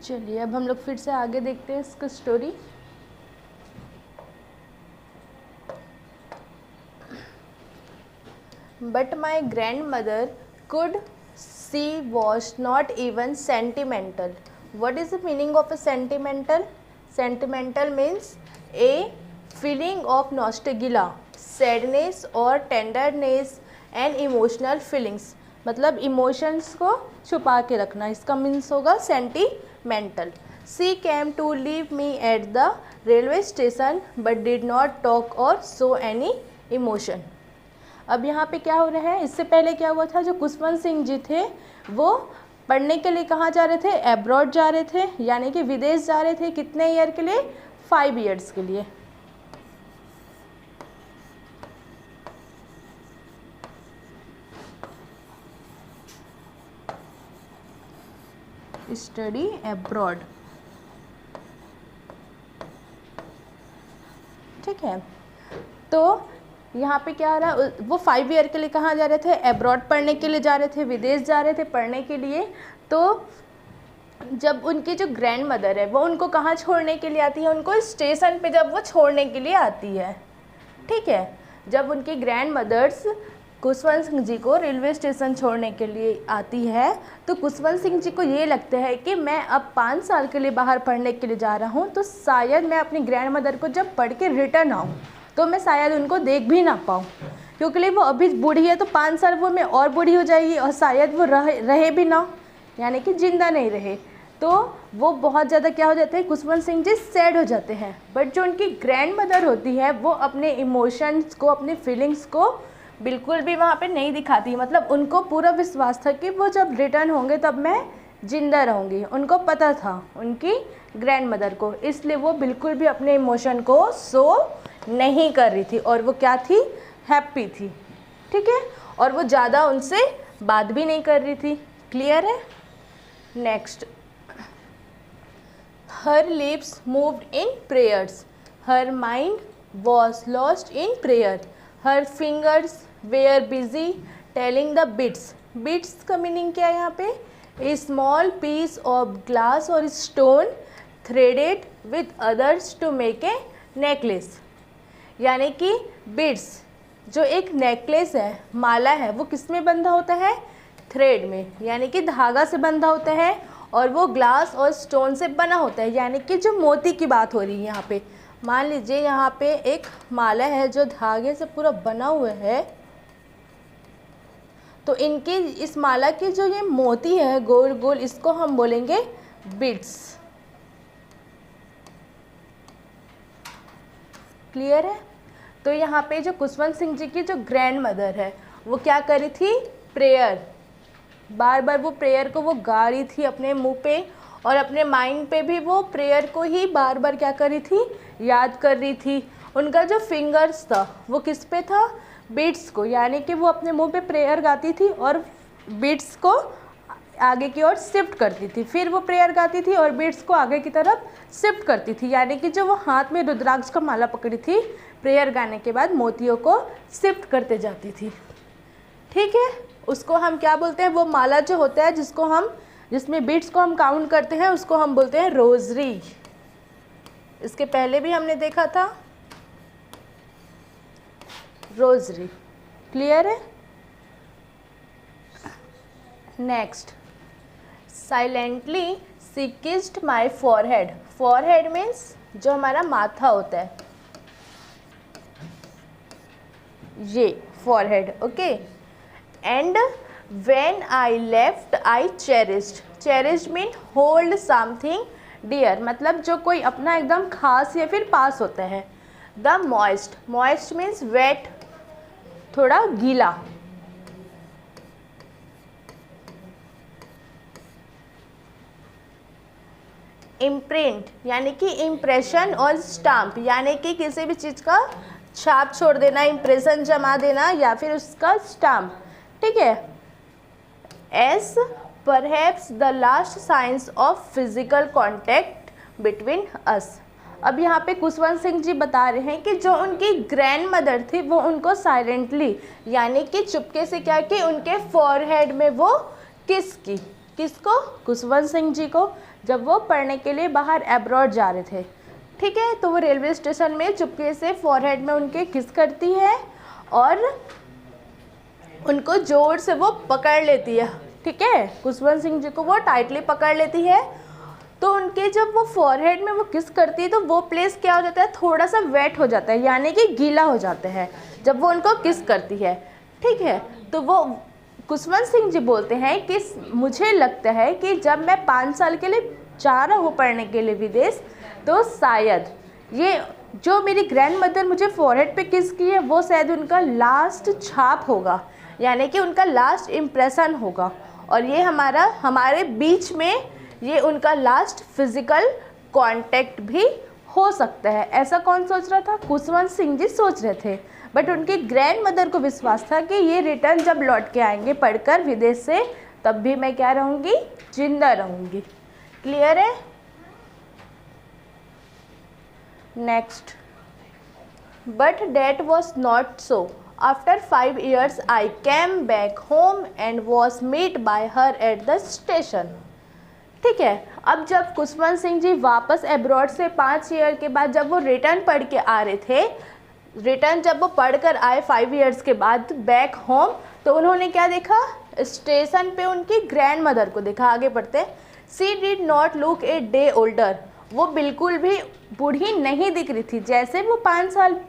चलिए अब हम लोग फिर से आगे देखते हैं इसका story. But my grandmother could she was not even sentimental. What is the meaning of a sentimental? Sentimental means a feeling of nostalgia, sadness और टेंडरनेस एंड इमोशनल फीलिंग्स, मतलब इमोशंस को छुपा के रखना, इसका मीन्स होगा sentimental. She came to leave me at the railway station but did not talk और show any emotion. अब यहाँ पे क्या हो रहा है, इससे पहले क्या हुआ था, जो खुशवंत सिंह जी थे वो पढ़ने के लिए कहाँ जा रहे थे? एब्रॉड जा रहे थे, यानी कि विदेश जा रहे थे। कितने ईयर के लिए? 5 ईयर्स के लिए। स्टडी एब्रॉड, ठीक है। तो यहाँ पे क्या हो रहा है, वो 5 ईयर के लिए कहाँ जा रहे थे? एब्रॉड पढ़ने के लिए जा रहे थे, विदेश जा रहे थे पढ़ने के लिए। तो जब उनकी जो ग्रैंड मदर है वो उनको कहाँ छोड़ने के लिए आती है? उनको स्टेशन पे जब वो छोड़ने के लिए आती है, ठीक है। जब उनकी ग्रैंड मदर्स खुशवंत सिंह जी को रेलवे स्टेशन छोड़ने के लिए आती है तो खुशवंत सिंह जी को ये लगता है कि मैं अब 5 साल के लिए बाहर पढ़ने के लिए जा रहा हूँ, तो शायद मैं अपनी ग्रैंड मदर को जब पढ़ के रिटर्न आऊँ तो मैं शायद उनको देख भी ना पाऊँ, क्योंकि वो अभी बूढ़ी है तो 5 साल वो में और बूढ़ी हो जाएगी और शायद वो रहे भी ना, यानी कि जिंदा नहीं रहे। तो वो बहुत ज़्यादा क्या हो जाते हैं, खुशवंत सिंह जी सैड हो जाते हैं। बट जो उनकी ग्रैंड मदर होती है वो अपने इमोशंस को, अपनी फीलिंग्स को बिल्कुल भी वहाँ पे नहीं दिखाती। मतलब उनको पूरा विश्वास था कि वो जब रिटर्न होंगे तब मैं जिंदा रहूँगी, उनको पता था उनकी ग्रैंड मदर को, इसलिए वो बिल्कुल भी अपने इमोशन को शो नहीं कर रही थी। और वो क्या थी? हैप्पी थी, ठीक है। और वो ज़्यादा उनसे बात भी नहीं कर रही थी। क्लियर है? Next, her lips moved in prayers, her mind was lost in prayer, her fingers were busy telling the beads. Beads का मीनिंग क्या है यहाँ पे? A small piece of glass और stone threaded with others to make a necklace. यानी कि bits जो एक नेकलेस है, माला है, वो किस में बंधा होता है? थ्रेड में, यानी कि धागा से बंधा होता है, और वो ग्लास और स्टोन से बना होता है, यानी कि जो मोती की बात हो रही है यहाँ पे। मान लीजिए यहाँ पे एक माला है जो धागे से पूरा बना हुआ है, तो इनकी इस माला की जो ये मोती है गोल गोल, इसको हम बोलेंगे बिट्स। क्लियर है? तो यहाँ पे जो खुशवंत सिंह जी की जो ग्रैंड मदर है वो क्या कर रही थी? प्रेयर, बार बार वो प्रेयर को वो गा रही थी अपने मुंह पे, और अपने माइंड पे भी वो प्रेयर को ही बार बार क्या कर रही थी? याद कर रही थी। उनका जो फिंगर्स था वो किस पे था? बीट्स को, यानी कि वो अपने मुंह पे प्रेयर गाती थी और बीट्स को आगे की ओर शिफ्ट करती थी, फिर वो प्रेयर गाती थी और बीट्स को आगे की तरफ शिफ्ट करती थी। यानी कि जो वो हाथ में रुद्राक्ष का माला पकड़ी थी, प्रेयर गाने के बाद मोतियों को शिफ्ट करते जाती थी, ठीक है। उसको हम क्या बोलते हैं? वो माला जो होता है जिसमें बीट्स को हम काउंट करते हैं, उसको हम बोलते हैं रोजरी। इसके पहले भी हमने देखा था रोजरी। क्लियर है? Next, silently she kissed my forehead. Forehead means जो हमारा माथा होता है, ये forehead, okay. And when I left I cherished. Cherished mean hold something dear, मतलब जो कोई अपना एकदम खास या फिर पास होता है। The moist, moist means wet, थोड़ा गीला। इम्प्रिंट यानी कि इम्प्रेशन और स्टाम्प, यानी कि किसी भी चीज़ का छाप छोड़ देना, इम्प्रेशन जमा देना या फिर उसका स्टाम्प, ठीक है। S perhaps the last science of physical contact between us. अब यहाँ पे खुशवंत सिंह जी बता रहे हैं कि जो उनकी ग्रैंड मदर थी वो उनको साइलेंटली यानी कि चुपके से क्या कि उनके फॉरहेड में वो किस की, किसको? खुशवंत सिंह जी को जब वो पढ़ने के लिए बाहर एब्रॉड जा रहे थे। ठीक है, तो वो रेलवे स्टेशन में चुपके से फॉरहेड में उनके किस करती है और उनको जोर से वो पकड़ लेती है। ठीक है, खुशवंत सिंह जी को वो टाइटली पकड़ लेती है। तो उनके जब वो फॉरहेड में वो किस करती है तो वो प्लेस क्या हो जाता है, थोड़ा सा वेट हो जाता है, यानी कि गीला हो जाता है जब वो उनको किस करती है। ठीक है, तो वो खुशवंत सिंह जी बोलते हैं कि मुझे लगता है कि जब मैं 5 साल के लिए जा रहा हूँ पढ़ने के लिए विदेश, तो शायद ये जो मेरी ग्रैंड मदर मुझे फॉरहेड पे किस की है वो शायद उनका लास्ट छाप होगा, यानी कि उनका लास्ट इम्प्रेशन होगा, और ये हमारे बीच में ये उनका लास्ट फिजिकल कांटेक्ट भी हो सकता है। ऐसा कौन सोच रहा था? खुशवंत सिंह जी सोच रहे थे, बट उनकी ग्रैंड मदर को विश्वास था कि ये रिटर्न जब लौट के आएंगे पढ़कर विदेश से, तब भी मैं क्या रहूँगी, जिंदा रहूँगी। क्लियर है? Next, but that was not so. After 5 years I came back home and was met by her at the station। ठीक है, अब जब खुशवंत सिंह जी वापस एब्रॉड से 5 ईयर के बाद जब वो रिटर्न पढ़ के आ रहे थे, रिटर्न जब वो पढ़ कर आए 5 years के बाद बैक होम, तो उन्होंने क्या देखा, स्टेशन पे उनकी ग्रैंड मदर को देखा। आगे बढ़ते, she did not look a day older. वो बिल्कुल भी बूढ़ी नहीं दिख रही थी। जैसे वो 5 साल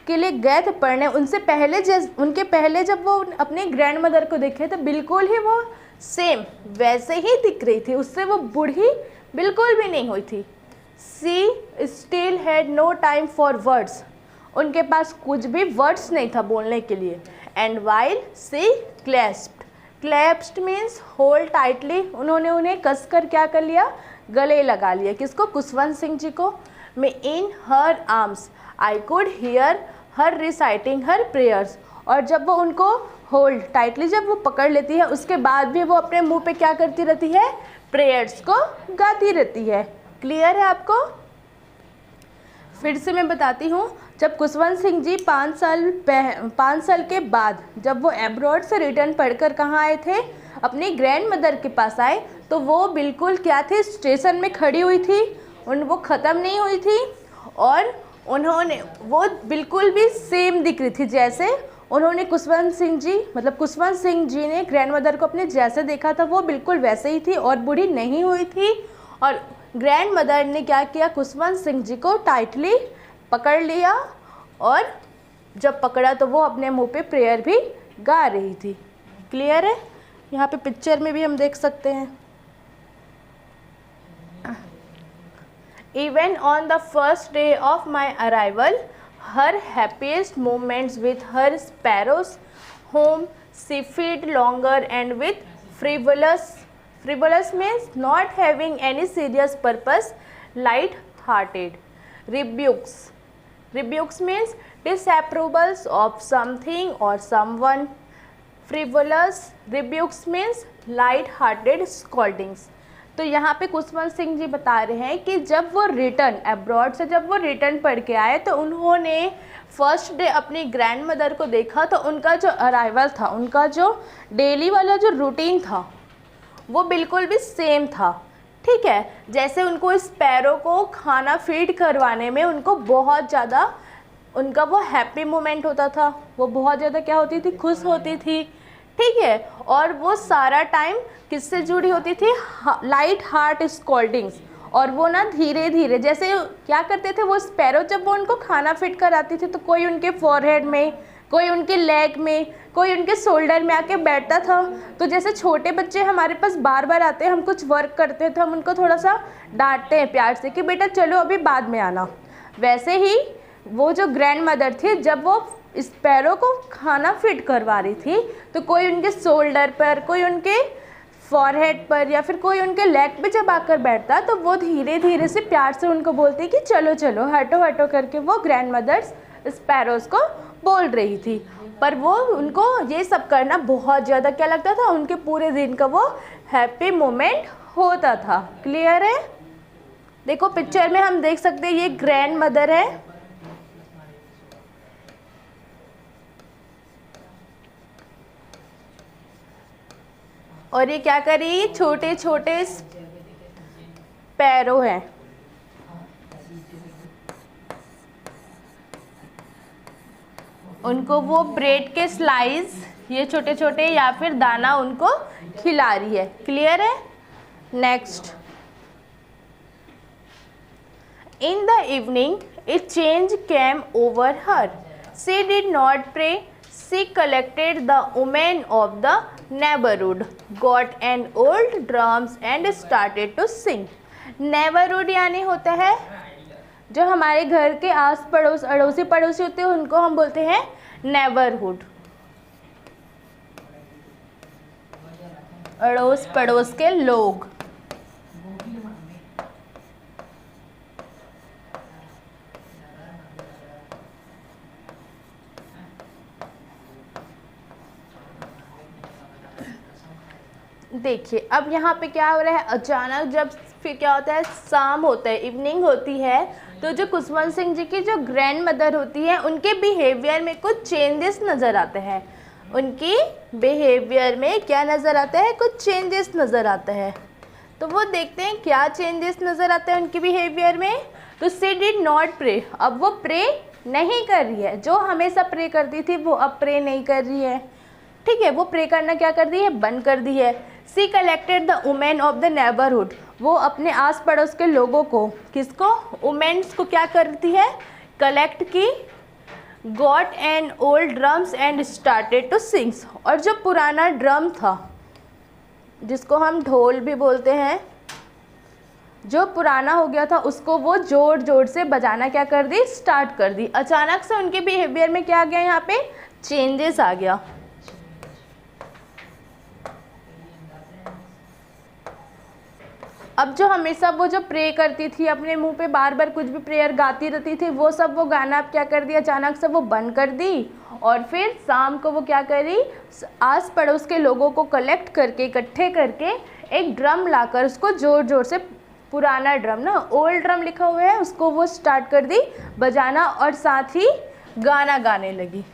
के लिए गए थे पढ़ने, उनके पहले जब वो अपने ग्रैंड मदर को देखे तो बिल्कुल ही वो सेम वैसे ही दिख रही थी, उससे वो बूढ़ी बिल्कुल भी नहीं हुई थी। She still had no time for words. उनके पास कुछ भी वर्ड्स नहीं था बोलने के लिए। And while she clasped. Clasped means hold tightly. उन्होंने उन्हें कसकर क्या कर लिया, गले लगा लिया। किसको? खुशवंत सिंह जी को। May in her arms I could hear her reciting her prayers. और जब वो उनको होल्ड टाइटली जब वो पकड़ लेती है, उसके बाद भी वो अपने मुंह पे क्या करती रहती है, प्रेयर्स को गाती रहती है। क्लियर है आपको? फिर से मैं बताती हूँ, जब खुशवंत सिंह जी 5 साल के बाद जब वो एब्रॉड से रिटर्न पढ़कर कहाँ आए थे, अपनी ग्रैंड मदर के पास आए, तो वो बिल्कुल क्या थे, स्टेशन में खड़ी हुई थी, वो ख़त्म नहीं हुई थी, और वो बिल्कुल भी सेम दिख रही थी जैसे उन्होंने खुशवंत सिंह जी ने ग्रैंड मदर को अपने जैसे देखा था, वो बिल्कुल वैसे ही थी और बूढ़ी नहीं हुई थी। और ग्रैंड मदर ने क्या किया, खुशवंत सिंह जी को टाइटली पकड़ लिया, और जब पकड़ा तो वो अपने मुंह पे प्रेयर भी गा रही थी। क्लियर है? यहाँ पे पिक्चर में भी हम देख सकते हैं। Even on the first day of my arrival, her happiest moments with her sparrows, whom she fed longer and with frivolous means not having any serious purpose, light-hearted rebukes means disapprovals of something or someone. Frivolous rebukes means light-hearted scoldings। तो यहाँ पे खुशवंत सिंह जी बता रहे हैं कि जब वो return abroad से जब वो रिटर्न पढ़ के आए, तो उन्होंने फर्स्ट डे अपनी ग्रैंड मदर को देखा, तो उनका जो अराइवल था, उनका जो डेली वाला जो रूटीन था, वो बिल्कुल भी सेम था। ठीक है, जैसे उनको स्पैरो को खाना फीड करवाने में उनको बहुत ज़्यादा उनका वो हैप्पी मोमेंट होता था, वो बहुत ज़्यादा क्या होती थी, खुश होती थी। ठीक है, और वो सारा टाइम किससे जुड़ी होती थी, लाइट हार्ट स्कॉल्डिंग्स। और वो ना धीरे धीरे जैसे क्या करते थे, वो स्पैरो जब वो उनको खाना फिट कराती थी, तो कोई उनके फॉरहेड में, कोई उनके लेग में, कोई उनके शोल्डर में आके बैठता था। तो जैसे छोटे बच्चे हमारे पास बार बार आते हैं, हम कुछ वर्क करते हैं तो हम उनको थोड़ा सा डांटते हैं प्यार से कि बेटा चलो अभी बाद में आना, वैसे ही वो जो ग्रैंड मदर थी, जब वो स्पैरो को खाना फिट करवा रही थी, तो कोई उनके शोल्डर पर, कोई उनके फॉरहेड पर, या फिर कोई उनके लेग पे जब आकर बैठता, तो वो धीरे धीरे से प्यार से उनको बोलती कि चलो चलो हटो हटो करके वो ग्रैंड मदर्स स्पैरोज को बोल रही थी। पर वो उनको ये सब करना बहुत ज़्यादा क्या लगता था, उनके पूरे दिन का वो हैप्पी मोमेंट होता था। क्लियर है? देखो पिक्चर में हम देख सकते हैं, ये ग्रैंड मदर है, और ये क्या कर रही है, छोटे छोटे स्पैरो हैं, उनको वो ब्रेड के स्लाइस, ये छोटे छोटे या फिर दाना उनको खिला रही है। क्लियर है? Next, in the evening a change came over her, she did not pray, she collected the women of the neighbourhood, got an old drums and started to sing. Neighbourhood यानी होता है जो हमारे घर के आस पड़ोस, अड़ोसी पड़ोसी होते हैं, उनको हम बोलते हैं नेबरहुड, अड़ोस पड़ोस के लोग। देखिए अब यहाँ पे क्या हो रहा है, अचानक जब फिर क्या होता है, शाम होता है, इवनिंग होती है, तो जो खुशवंत सिंह जी की जो ग्रैंड मदर होती है उनके बिहेवियर में कुछ चेंजेस नज़र आते हैं। उनकी बिहेवियर में क्या नज़र आता है, कुछ चेंजेस नज़र आता है। तो वो देखते हैं क्या चेंजेस नज़र आता है उनकी बिहेवियर में। तो शी डिड नॉट प्रे, अब वो प्रे नहीं कर रही है, जो हमेशा प्रे करती थी वो अब प्रे नहीं कर रही है। ठीक है, वो प्रे करना क्या कर दी है, बंद कर दी है। She collected the women of the neighbourhood, वो अपने आस पड़ोस के लोगों को, किसको, वुमेन्स को क्या करती है, कलेक्ट की। Got an old drums and started to sings, और जो पुराना ड्रम था जिसको हम ढोल भी बोलते हैं, जो पुराना हो गया था उसको वो जोर जोर से बजाना क्या कर दी, स्टार्ट कर दी। अचानक से उनके बिहेवियर में क्या आ गया, यहाँ पे चेंजेस आ गया। अब जो हमेशा वो जो प्रे करती थी, अपने मुंह पे बार बार कुछ भी प्रेयर गाती रहती थी, वो सब वो गाना अब क्या कर दिया, अचानक से वो बंद कर दी। और फिर शाम को वो क्या करी, आस पड़ोस के लोगों को कलेक्ट करके, इकट्ठे करके एक ड्रम लाकर उसको ज़ोर ज़ोर से, पुराना ड्रम ना, ओल्ड ड्रम लिखा हुआ है, उसको वो स्टार्ट कर दी बजाना, और साथ ही गाना गाने लगी।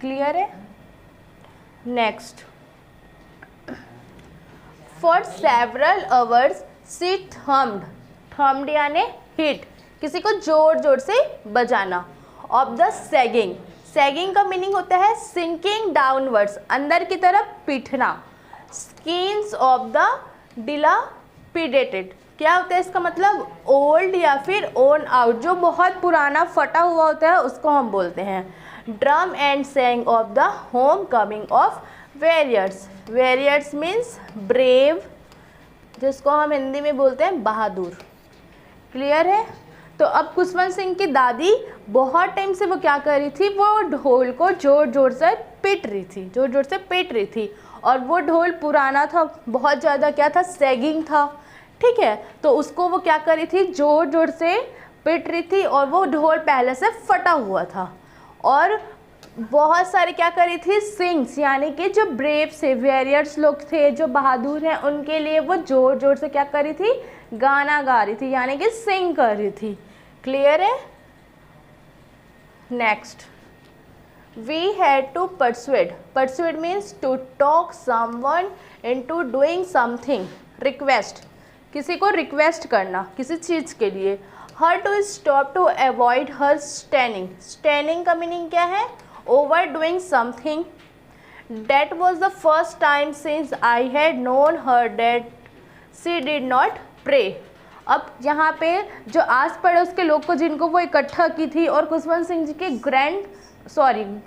क्लियर है? Next, for several hours she thumbed, thumbed यानी हिट, किसी को जोर जोर से बजाना। ऑफ द सैगिंग, सैगिंग का मीनिंग होता है सिंकिंग डाउनवर्ड्स, अंदर की तरफ पीटना। स्किन्स ऑफ द डिलापिडेटेड, क्या होता है इसका मतलब, ओल्ड या फिर ओन आउट, जो बहुत पुराना फटा हुआ होता है उसको हम बोलते हैं। Drum and सैंग of the home coming of warriors, warriors means brave, जिसको हम हिंदी में बोलते हैं बहादुर। क्लियर है? तो अब खुशवंत सिंह की दादी बहुत टाइम से वो क्या कर रही थी, वो ढोल को जोर जोर से पीट रही थी, जोर जोर से पीट रही थी। और वो ढोल पुराना था, बहुत ज़्यादा क्या था, सैगिंग था। ठीक है, तो उसको वो क्या कर रही थी, जोर जोर से पीट रही थी, और वो ढोल पहले से फटा हुआ था। और बहुत सारे क्या कर रही थी, सिंग्स, यानी कि जो ब्रेव से वॉरियर्स लोग थे, जो बहादुर हैं, उनके लिए वो जोर जोर से क्या कर रही थी, गाना गा रही थी, यानी कि सिंग कर रही थी। क्लियर है? Next, we had to persuade, persuade means to talk someone into doing something. Request, किसी को रिक्वेस्ट करना किसी चीज़ के लिए। Her to stop to avoid her straining, straining का मीनिंग क्या है, over doing something. That was the first time since I had known her that she did not pray. अब यहाँ पे जो आस पड़ोस के लोग को, जिनको वो इकट्ठा की थी, और खुशवंत सिंह जी के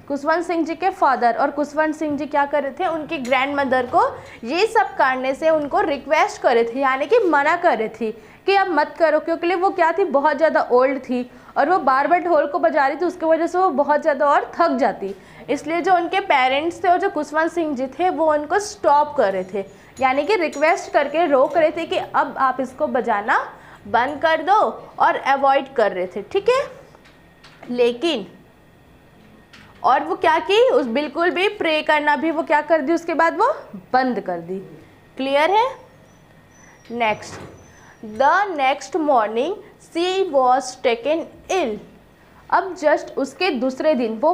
खुशवंत सिंह जी के फादर और खुशवंत सिंह जी क्या कर रहे थे, उनकी ग्रैंड मदर को ये सब करने से उनको रिक्वेस्ट कर रहे थे, यानी कि मना कर रही थी कि अब मत करो, क्योंकि वो क्या थी, बहुत ज़्यादा ओल्ड थी, और वो बार बार ढोल को बजा रही थी, उसकी वजह से वो बहुत ज़्यादा और थक जाती। इसलिए जो उनके पेरेंट्स थे और जो खुशवंत सिंह जी थे, वो उनको स्टॉप कर रहे थे, यानी कि रिक्वेस्ट करके रोक रहे थे कि अब आप इसको बजाना बंद कर दो, और अवॉइड कर रहे थे। ठीक है, लेकिन और वो क्या की, उस बिल्कुल भी प्रे करना भी वो क्या कर दी, उसके बाद वो बंद कर दी। क्लियर है? Next, the next morning she was taken ill, अब जस्ट उसके दूसरे दिन वो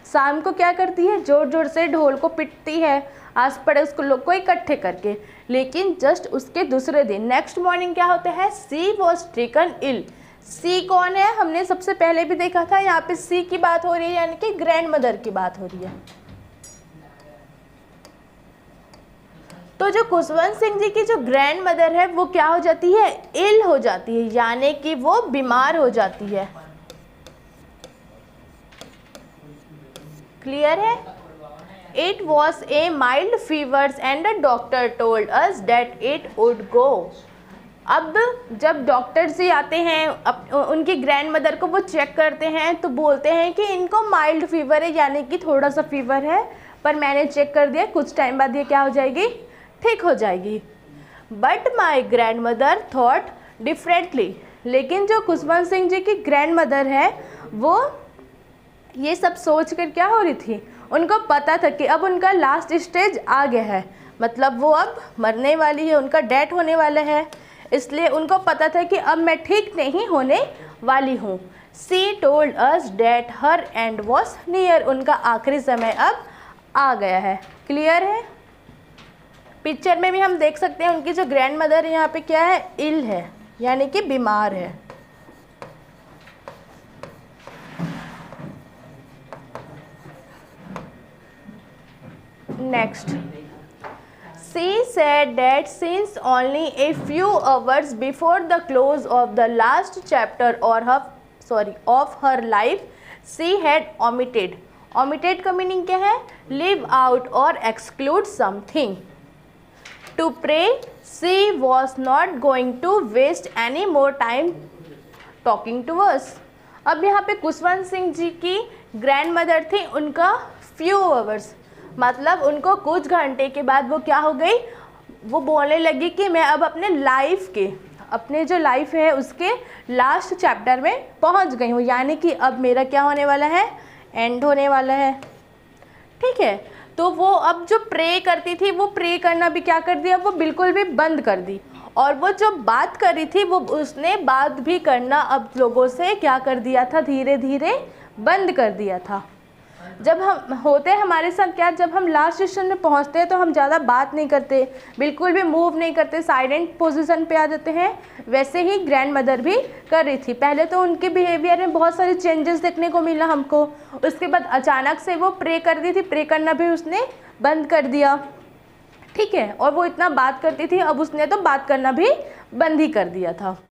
शाम को क्या करती है, ज़ोर ज़ोर से ढोल को पीटती है आस पड़ोस को लोग को इकट्ठे करके। लेकिन जस्ट उसके दूसरे दिन नेक्स्ट मॉर्निंग क्या होता है, सी वॉज टेकन इल। सी कौन है, हमने सबसे पहले भी देखा था, यहाँ पे सी की बात हो रही है, यानी कि ग्रैंड मदर की बात हो रही है। तो जो खुशवंत सिंह जी की जो ग्रैंड मदर है वो क्या हो जाती है, इल हो जाती है, यानी कि वो बीमार हो जाती है। क्लियर है? It was a mild fevers and the doctor told us that it would go. अब जब डॉक्टर से आते हैं उनकी ग्रैंड मदर को वो चेक करते हैं तो बोलते हैं कि इनको माइल्ड फीवर है, यानी कि थोड़ा सा फीवर है, पर मैंने चेक कर दिया, कुछ टाइम बाद ये क्या हो जाएगी, ठीक हो जाएगी। But my grand mother thought differently. लेकिन जो खुशवंत सिंह जी की ग्रैंड मदर है वो ये सब सोच कर क्या हो रही थी, उनको पता था कि अब उनका लास्ट स्टेज आ गया है, मतलब वो अब मरने वाली है, उनका डेथ होने वाला है, इसलिए उनको पता था कि अब मैं ठीक नहीं होने वाली हूँ। She told us that her end was near. उनका आखिरी समय अब आ गया है। क्लियर है? पिक्चर में भी हम देख सकते हैं उनकी जो ग्रैंड मदर यहाँ पे क्या है, इल है, यानी कि बीमार है। Next, she said that since only a few hours before the close of the last chapter of her life, she had omitted. Omitted का meaning क्या है, leave out or exclude something. To pray, she was not going to waste any more time talking to us. अब यहाँ पे खुशवंत सिंह जी की grand mother थी, उनका few hours मतलब उनको कुछ घंटे के बाद वो क्या हो गई, वो बोलने लगी कि मैं अब अपने जो लाइफ है उसके लास्ट चैप्टर में पहुंच गई हूँ, यानी कि अब मेरा क्या होने वाला है, एंड होने वाला है। ठीक है, तो वो अब जो प्रे करती थी वो प्रे करना भी क्या कर दिया, वो बिल्कुल भी बंद कर दी, और वो जो बात कर रही थी वो उसने बात भी करना अब लोगों से क्या कर दिया था, धीरे धीरे बंद कर दिया था। जब हम होते हैं हमारे साथ क्या, जब हम लास्ट स्टेशन में पहुंचते हैं तो हम ज़्यादा बात नहीं करते, बिल्कुल भी मूव नहीं करते, साइलेंट पोजीशन पे आ जाते हैं। वैसे ही ग्रैंड मदर भी कर रही थी। पहले तो उनके बिहेवियर में बहुत सारे चेंजेस देखने को मिला हमको, उसके बाद अचानक से वो प्रे कर दी थी, प्रे करना भी उसने बंद कर दिया। ठीक है, और वो इतना बात करती थी, अब उसने तो बात करना भी बंद ही कर दिया था।